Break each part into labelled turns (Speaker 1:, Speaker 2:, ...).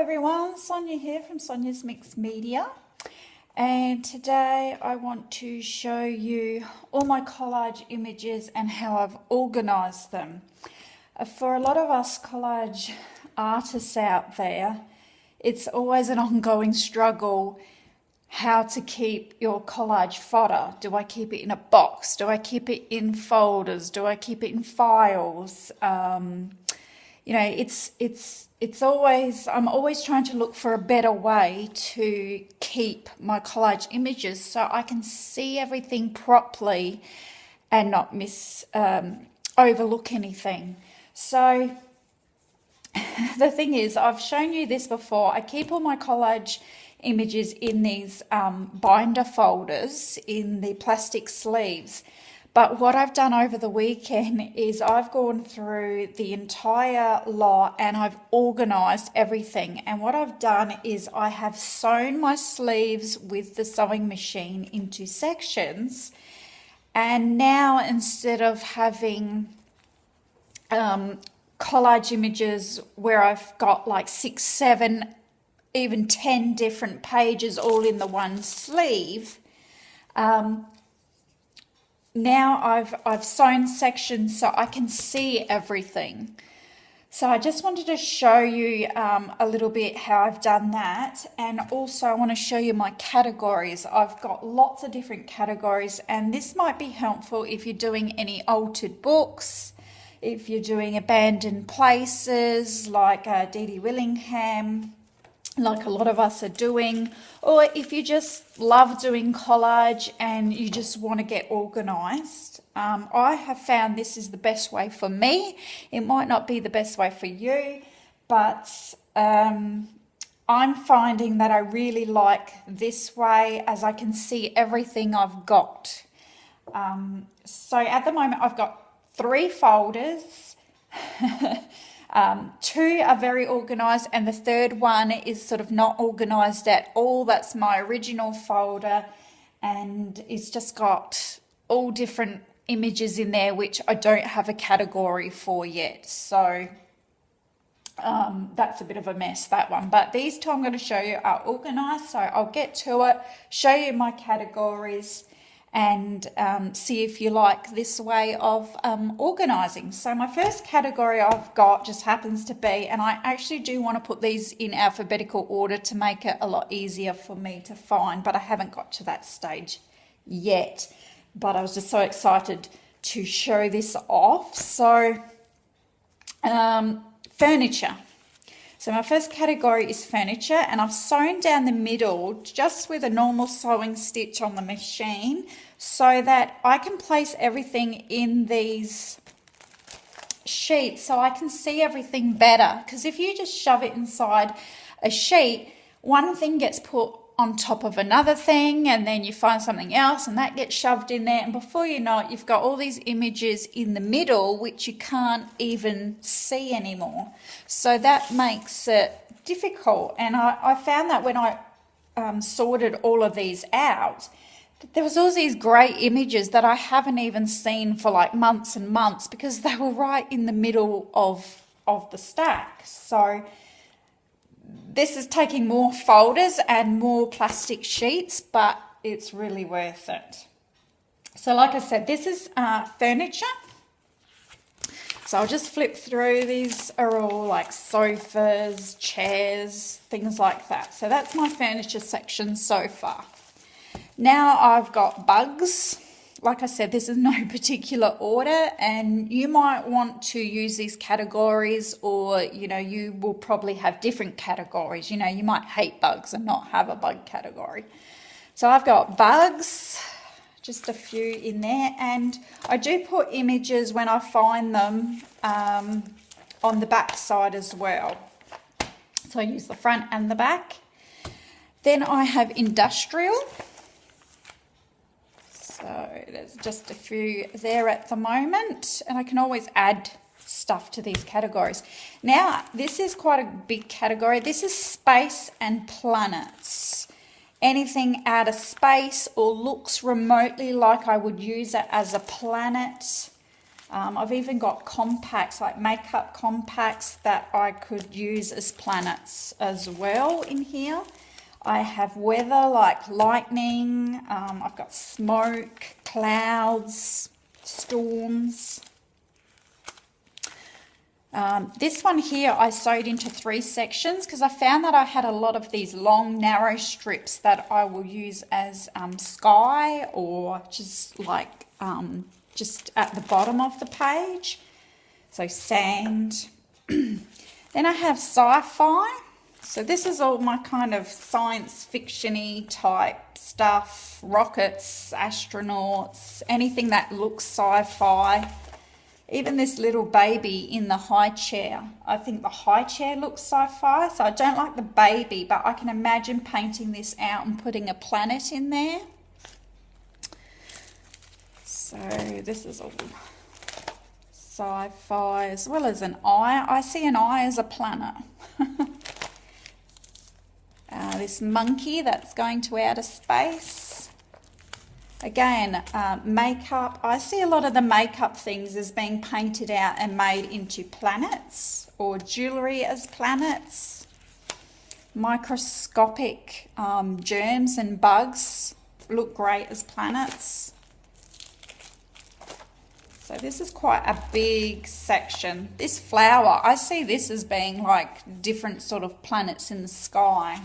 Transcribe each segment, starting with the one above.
Speaker 1: everyone, Sonia here from Sonia's Mixed Media, and today I want to show you all my collage images and how I've organized them. For a lot of us collage artists out there, it's always an ongoing struggle how to keep your collage fodder. Do I keep it in a box? Do I keep it in folders? Do I keep it in files? You know, it's always, I'm always trying to look for a better way to keep my collage images so I can see everything properly and not overlook anything. So the thing is, I've shown you this before. I keep all my collage images in these binder folders in the plastic sleeves. But what I've done over the weekend is I've gone through the entire lot and I've organized everything. And what I've done is I have sewn my sleeves with the sewing machine into sections. And now instead of having collage images where I've got like 6, 7, even 10 different pages all in the one sleeve, now I've sewn sections so I can see everything. So I just wanted to show you a little bit how I've done that, and also I want to show you my categories. I've got lots of different categories, and this might be helpful if you're doing any altered books, if you're doing abandoned places like Dee Willingham, like a lot of us are doing, or if you just love doing collage and you just want to get organized. I have found this is the best way for me. It might not be the best way for you, but I'm finding that I really like this way as I can see everything I've got. So at the moment I've got 3 folders. 2 are very organized and the third one is sort of not organized at all. That's my original folder, and it's just got all different images in there which I don't have a category for yet. So that's a bit of a mess, that one. But these 2 I'm going to show you are organized, so I'll get to it, show you my categories, and see if you like this way of organizing. So my first category I've got just happens to be, and I actually do want to put these in alphabetical order to make it a lot easier for me to find, but I haven't got to that stage yet. But I was just so excited to show this off. So furniture. So my first category is furniture, and I've sewn down the middle just with a normal sewing stitch on the machine so that I can place everything in these sheets so I can see everything better. Because if you just shove it inside a sheet, one thing gets put on top of another thing, and then you find something else and that gets shoved in there, and before you know it, you've got all these images in the middle which you can't even see anymore. So that makes it difficult, and I found that when I sorted all of these out, there was all these great images that I haven't even seen for like months and months because they were right in the middle of the stack. So this is taking more folders and more plastic sheets, but it's really worth it. So like I said, this is furniture. So I'll just flip through. These are all like sofas, chairs, things like that. So that's my furniture section so far. Now I've got bugs. Like I said, this is no particular order, and you might want to use these categories, or, you know, you will probably have different categories. You know, you might hate bugs and not have a bug category. So I've got bugs, just a few in there, and I do put images when I find them on the back side as well. So I use the front and the back. Then I have industrial. So there's just a few there at the moment, and I can always add stuff to these categories. Now, this is quite a big category. This is space and planets. Anything out of space or looks remotely like I would use it as a planet. I've even got compacts, like makeup compacts that I could use as planets as well in here. I have weather like lightning, I've got smoke, clouds, storms. This one here I sewed into 3 sections because I found that I had a lot of these long narrow strips that I will use as sky, or just like just at the bottom of the page, so sand. Then I have sci-fi, so this is all my kind of science fiction-y type stuff, rockets, astronauts, anything that looks sci-fi. Even this little baby in the high chair, I think the high chair looks sci-fi, so I don't like the baby, but I can imagine painting this out and putting a planet in there. So this is all sci-fi, as well as an eye. I see an eye as a planet. This monkey that's going to outer space. Again, makeup. I see a lot of the makeup things as being painted out and made into planets, or jewellery as planets. Microscopic germs and bugs look great as planets. So this is quite a big section. This flower, I see this as being like different sort of planets in the sky.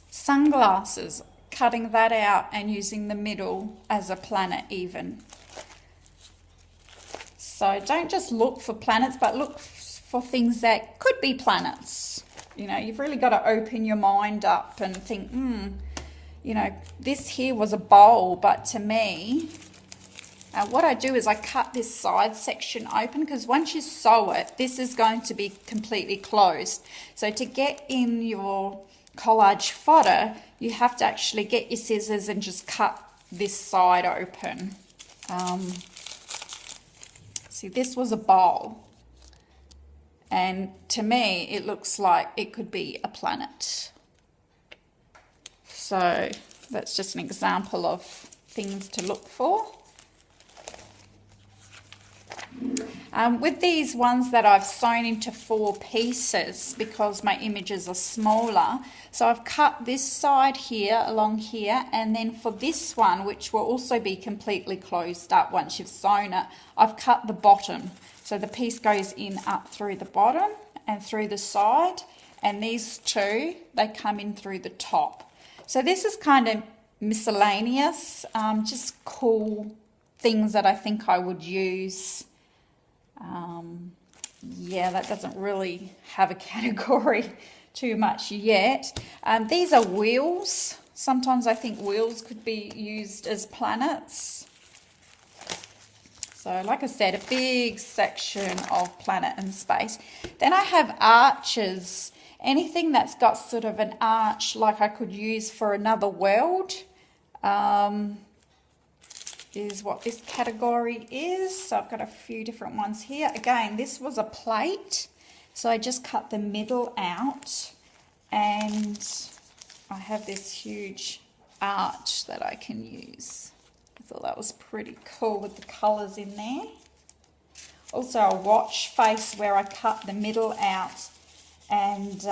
Speaker 1: Sunglasses, cutting that out and using the middle as a planet even. So don't just look for planets, but look for things that could be planets. You know, you've really got to open your mind up and think, you know, this here was a bowl, but to me, what I do is I cut this side section open, because once you sew it, this is going to be completely closed. So to get in your collage fodder, you have to actually get your scissors and just cut this side open. See, this was a bowl, and to me it looks like it could be a planet. So that's just an example of things to look for. With these ones that I've sewn into 4 pieces, because my images are smaller, so I've cut this side here along here, and then for this one, which will also be completely closed up once you've sewn it, I've cut the bottom. So the piece goes in up through the bottom and through the side, and these 2, they come in through the top. So this is kind of miscellaneous, just cool things that I think I would use. Yeah, that doesn't really have a category too much yet. These are wheels. Sometimes I think wheels could be used as planets. So like I said, a big section of planet and space. Then I have arches. Anything that's got sort of an arch, like I could use for another world, is what this category is. So I've got a few different ones here. Again, this was a plate, so I just cut the middle out, and I have this huge arch that I can use. I thought that was pretty cool with the colours in there. Also a watch face where I cut the middle out, and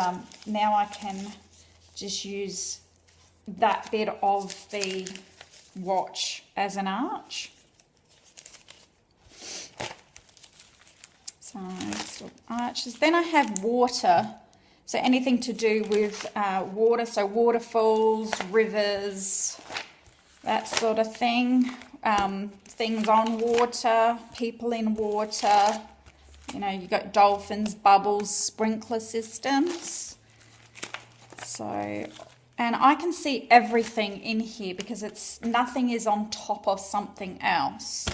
Speaker 1: now I can just use that bit of the watch as an arch. So arches. Then I have water, so anything to do with water, so waterfalls, rivers, that sort of thing. Things on water, people in water. You know, you've got dolphins, bubbles, sprinkler systems. So, and I can see everything in here because it's nothing is on top of something else.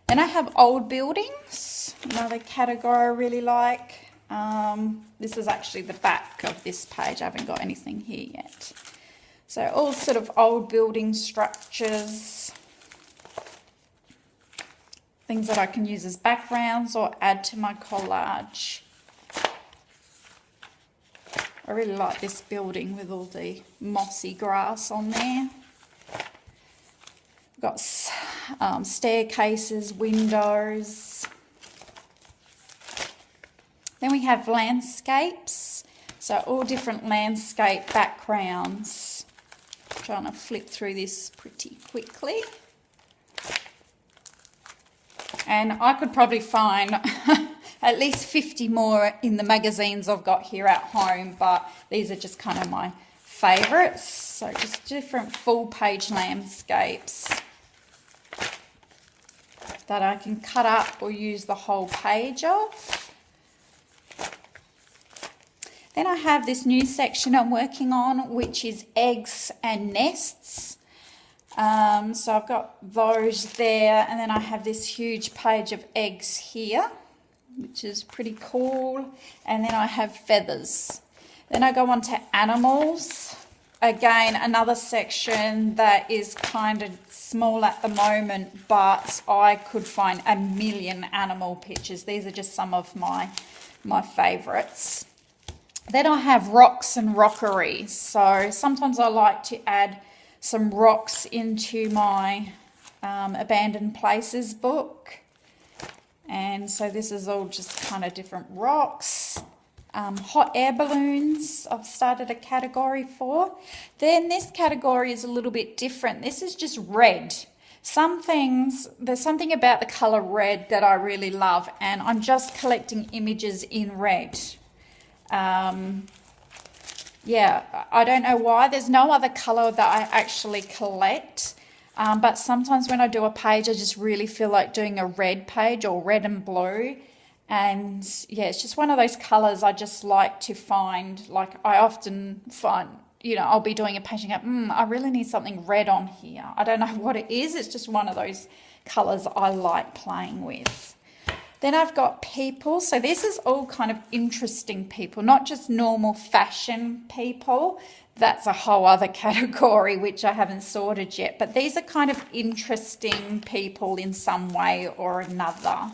Speaker 1: Then I have old buildings, another category I really like. This is actually the back of this page. I haven't got anything here yet. So all sort of old building structures, things that I can use as backgrounds or add to my collage. I really like this building with all the mossy grass on there. We've got staircases, windows. Then we have landscapes. So all different landscape backgrounds. I'm trying to flip through this pretty quickly. And I could probably find at least 50 more in the magazines I've got here at home, but these are just kind of my favourites. So just different full page landscapes that I can cut up or use the whole page of. Then I have this new section I'm working on, which is eggs and nests. So I've got those there, and then I have this huge page of eggs here, which is pretty cool. And then I have feathers. Then I go on to animals. Again, another section that is kind of small at the moment, but I could find a million animal pictures. These are just some of my favourites. Then I have rocks and rockery. So sometimes I like to add some rocks into my abandoned places book. And so this is all just kind of different rocks. Hot air balloons, I've started a category for. Then this category is a little bit different. This is just red. There's something about the colour red that I really love, and I'm just collecting images in red. Yeah, I don't know why. There's no other colour that I actually collect. But sometimes when I do a page, I just really feel like doing a red page, or red and blue. And yeah, it's just one of those colours I just like to find. Like I often find, you know, I'll be doing a page and go, I really need something red on here. I don't know what it is. It's just one of those colours I like playing with. Then I've got people. So this is all kind of interesting people, not just normal fashion people. That's a whole other category which I haven't sorted yet. But these are kind of interesting people in some way or another.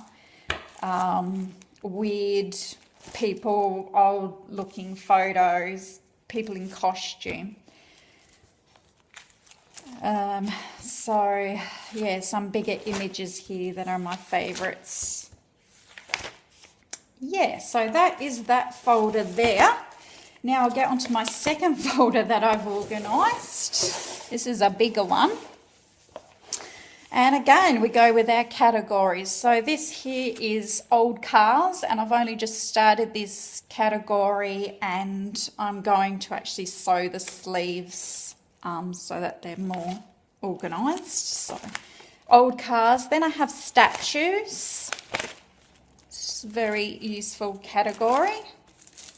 Speaker 1: Weird people, old looking photos, people in costume. So yeah, some bigger images here that are my favourites. Yeah, so that is that folder there. Now I'll get onto my second folder that I've organised. This is a bigger one. And again, we go with our categories. So this here is old cars, and I've only just started this category, and I'm going to actually sew the sleeves so that they're more organised. So old cars. Then I have statues. It's a very useful category.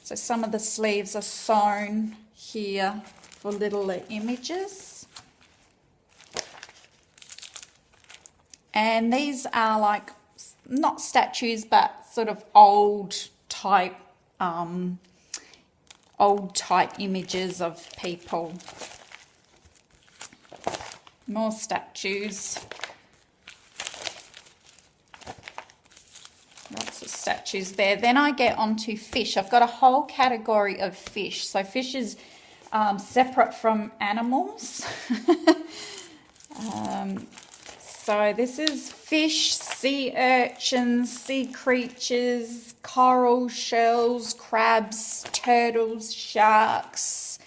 Speaker 1: So some of the sleeves are sewn here for littler images. And these are like, not statues, but sort of old type images of people. More statues. Lots of statues there. Then I get onto fish. I've got a whole category of fish. So fish is separate from animals. So this is fish, sea urchins, sea creatures, coral, shells, crabs, turtles, sharks,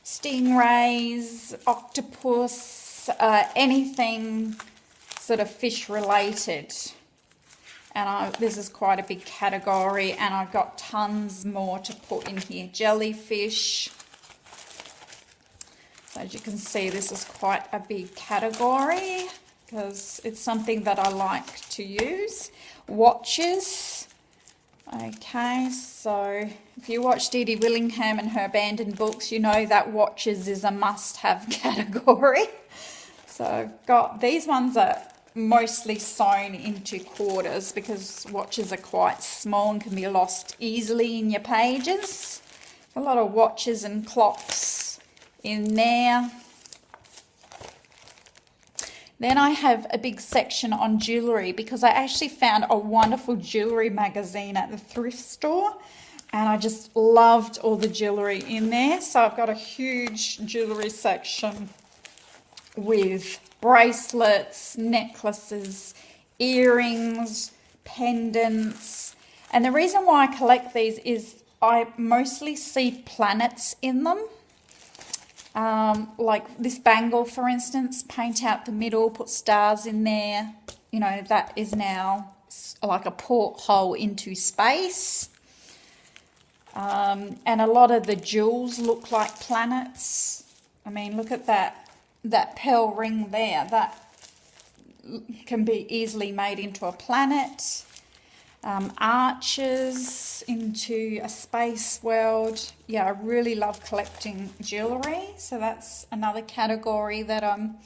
Speaker 1: stingrays, octopus, anything sort of fish related. And this is quite a big category, and I've got tons more to put in here. Jellyfish. So as you can see, this is quite a big category, because it's something that I like to use. Watches. Okay, so if you watch Dee Dee Willingham and her abandoned books, you know that watches is a must-have category. So I've got, these ones are mostly sewn into quarters because watches are quite small and can be lost easily in your pages. A lot of watches and clocks in there. Then I have a big section on jewellery, because I actually found a wonderful jewellery magazine at the thrift store, and I just loved all the jewellery in there. So I've got a huge jewellery section with bracelets, necklaces, earrings, pendants. And the reason why I collect these is I mostly see planets in them. Like this bangle, for instance, paint out the middle, put stars in there. You know, that is now like a porthole into space. And a lot of the jewels look like planets. I mean, look at that pearl ring there. That can be easily made into a planet. Arches into a space world. Yeah, I really love collecting jewellery. So that's another category that I'm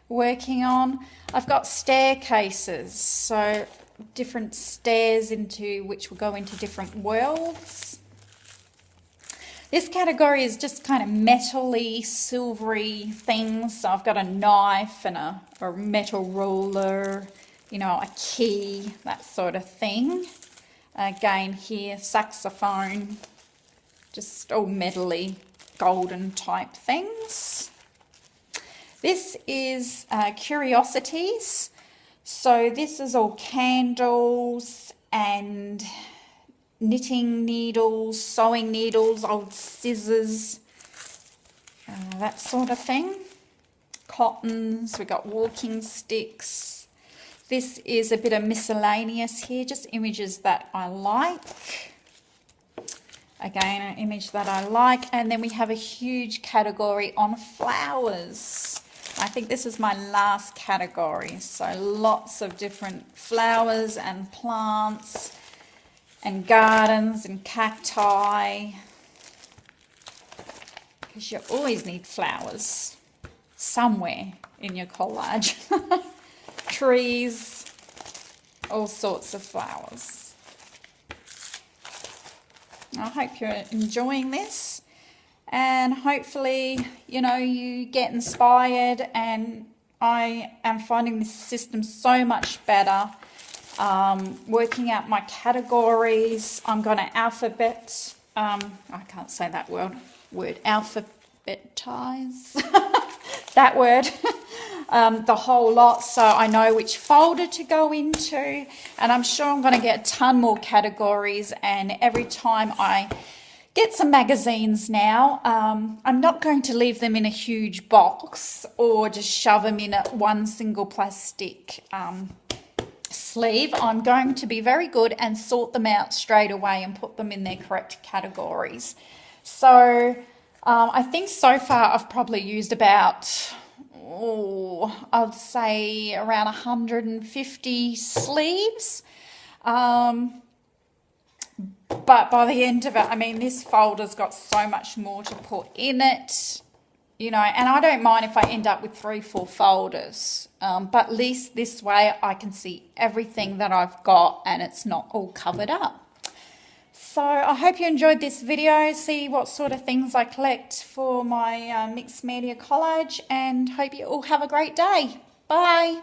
Speaker 1: working on. I've got staircases. So different stairs into which will go into different worlds. This category is just kind of metal-y, silvery things. So I've got a knife and a metal ruler, you know, a key, that sort of thing. Again here, saxophone, just all metal-y, golden type things. This is curiosities. So this is all candles and knitting needles, sewing needles, old scissors, that sort of thing. Cottons, we've got walking sticks. This is a bit of miscellaneous here, just images that I like. Again, an image that I like. And then we have a huge category on flowers. I think this is my last category. So lots of different flowers and plants and gardens and cacti, because you always need flowers somewhere in your collage. Trees, all sorts of flowers. I hope you're enjoying this, and hopefully, you know, you get inspired, and I am finding this system so much better. Working out my categories. I'm going to alphabet, I can't say that word, alphabetize, that word, the whole lot, so I know which folder to go into, and I'm sure I'm going to get a ton more categories. And every time I get some magazines now, I'm not going to leave them in a huge box or just shove them in a one single plastic sleeve. I'm going to be very good and sort them out straight away and put them in their correct categories. So I think so far I've probably used about, I'd say around 150 sleeves. But by the end of it, I mean, this folder's got so much more to put in it, you know, and I don't mind if I end up with 3-4 folders. But at least this way I can see everything that I've got and it's not all covered up. So I hope you enjoyed this video. See what sort of things I collect for my mixed media collage, and hope you all have a great day. Bye.